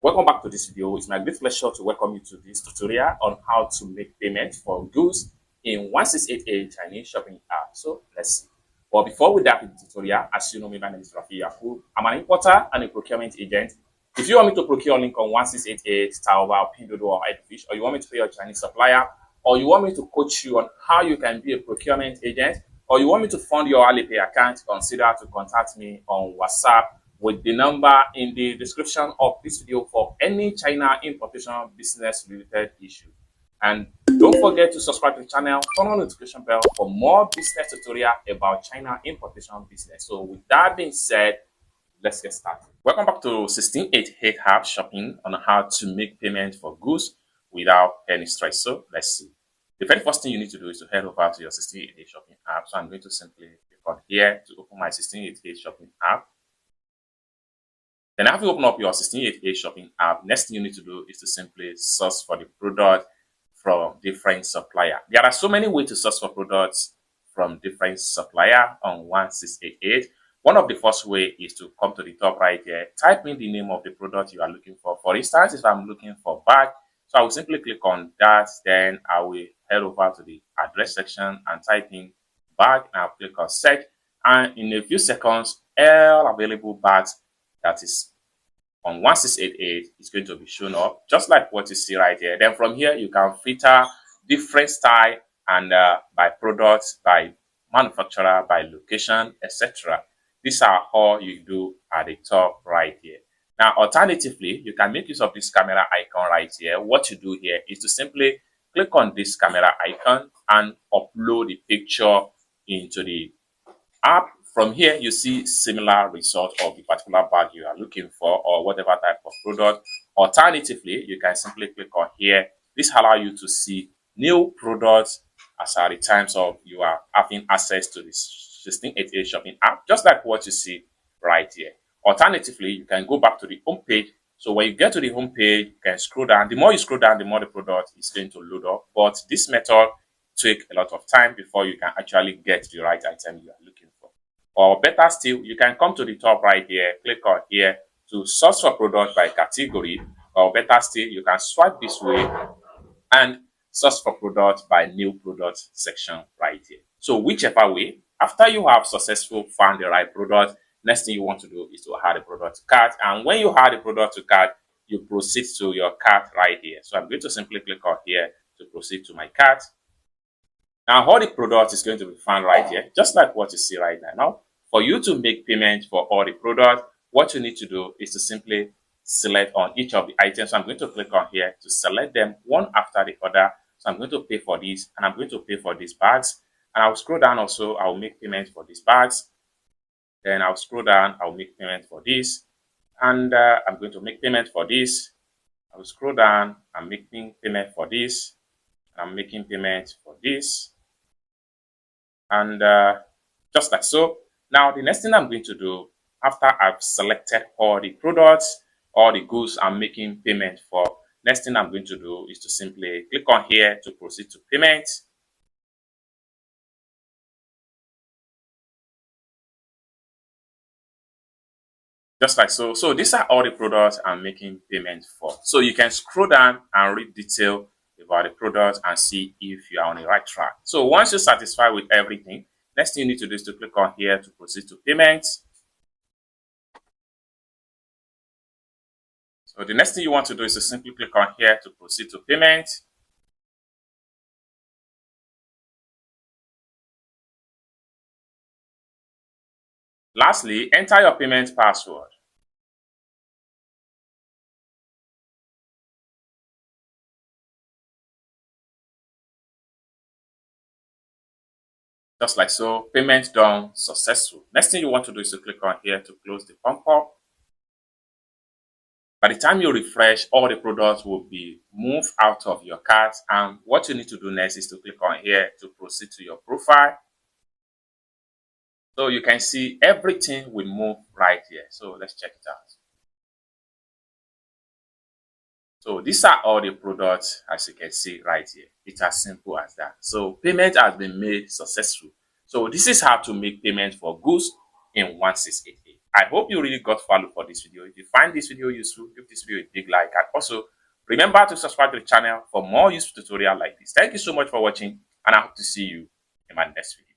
Welcome back to this video. It's my great pleasure to welcome you to this tutorial on how to make payment for goods in 1688 Chinese shopping app. So let's see. But before we dive into the tutorial, as you know me, my name is Rafi Yakub. I'm an importer and a procurement agent. If you want me to procure link on 1688, Taobao, Pinduoduo, or Edfish, or you want me to pay your Chinese supplier, or you want me to coach you on how you can be a procurement agent, or you want me to fund your Alipay account, consider to contact me on WhatsApp with the number in the description of this video for any China importation business related issue. And don't forget to subscribe to the channel, turn on the notification bell for more business tutorial about China importation business. So with that being said, let's get started. Welcome back to 1688 app shopping on how to make payment for goods without any stress. So let's see. The very first thing you need to do is to head over to your 1688 shopping app. So I'm going to simply click on here to open my 1688 shopping app. Then after you open up your 1688 shopping app, next thing you need to do is to simply search for the product from different supplier. There are so many ways to search for products from different supplier on 1688. One of the first way is to come to the top right here, type in the name of the product you are looking for. For instance, if I'm looking for bag, so I will simply click on that, then I will head over to the address section and type in bag, and I'll click on search, and in a few seconds, all available bags that is on 1688 is going to be shown up just like what you see right here. Then from here you can filter different style and by products, by manufacturer, by location, etc. These are all you do at the top right here. Now alternatively, you can make use of this camera icon right here. What you do here is to simply click on this camera icon and upload the picture into the app. From here, you see similar result of the particular bag you are looking for or whatever type of product. Alternatively, you can simply click on here. This allows you to see new products as at the times of you are having access to this 1688 shopping app, just like what you see right here. Alternatively, you can go back to the home page. So when you get to the home page, you can scroll down. The more you scroll down, the more the product is going to load up. But this method takes a lot of time before you can actually get the right item you are looking for. Or better still, you can come to the top right here, click on here to search for product by category. Or better still, you can swipe this way and search for product by new product section right here. So whichever way, after you have successfully found the right product, next thing you want to do is to add the product to cart. And when you add the product to cart, you proceed to your cart right here. So I'm going to simply click on here to proceed to my cart. Now all the product is going to be found right here, just like what you see right now. Now, for you to make payment for all the products, what you need to do is to simply select on each of the items. So I'm going to click on here to select them one after the other. So I'm going to pay for this, and I'm going to pay for these bags. And I'll scroll down also, I'll make payment for these bags. Then I'll scroll down, I'll make payment for this. And I'm going to make payment for this. I'll scroll down, I'm making payment for this. I'm making payment for this. And just like so. Now, the next thing I'm going to do, after I've selected all the products, all the goods I'm making payment for, next thing I'm going to do is to simply click on here to proceed to payment. Just like so. So these are all the products I'm making payment for. So you can scroll down and read detail about the product and see if you are on the right track. So once you're satisfied with everything, next thing you need to do is to click on here to proceed to payment. So the next thing you want to do is to simply click on here to proceed to payment. Lastly, enter your payment password. Just like so, payment done, successful. Next thing you want to do is to click on here to close the pop-up. By the time you refresh, all the products will be moved out of your cart. And what you need to do next is to click on here to proceed to your profile. So you can see everything will move right here. So let's check it out. So these are all the products, as you can see right here. It's as simple as that. So payment has been made successful. So this is how to make payment for goods in 1688. I hope you really got value for this video. If you find this video useful, give this video a big like, and also remember to subscribe to the channel for more useful tutorial like this. Thank you so much for watching, and I hope to see you in my next video.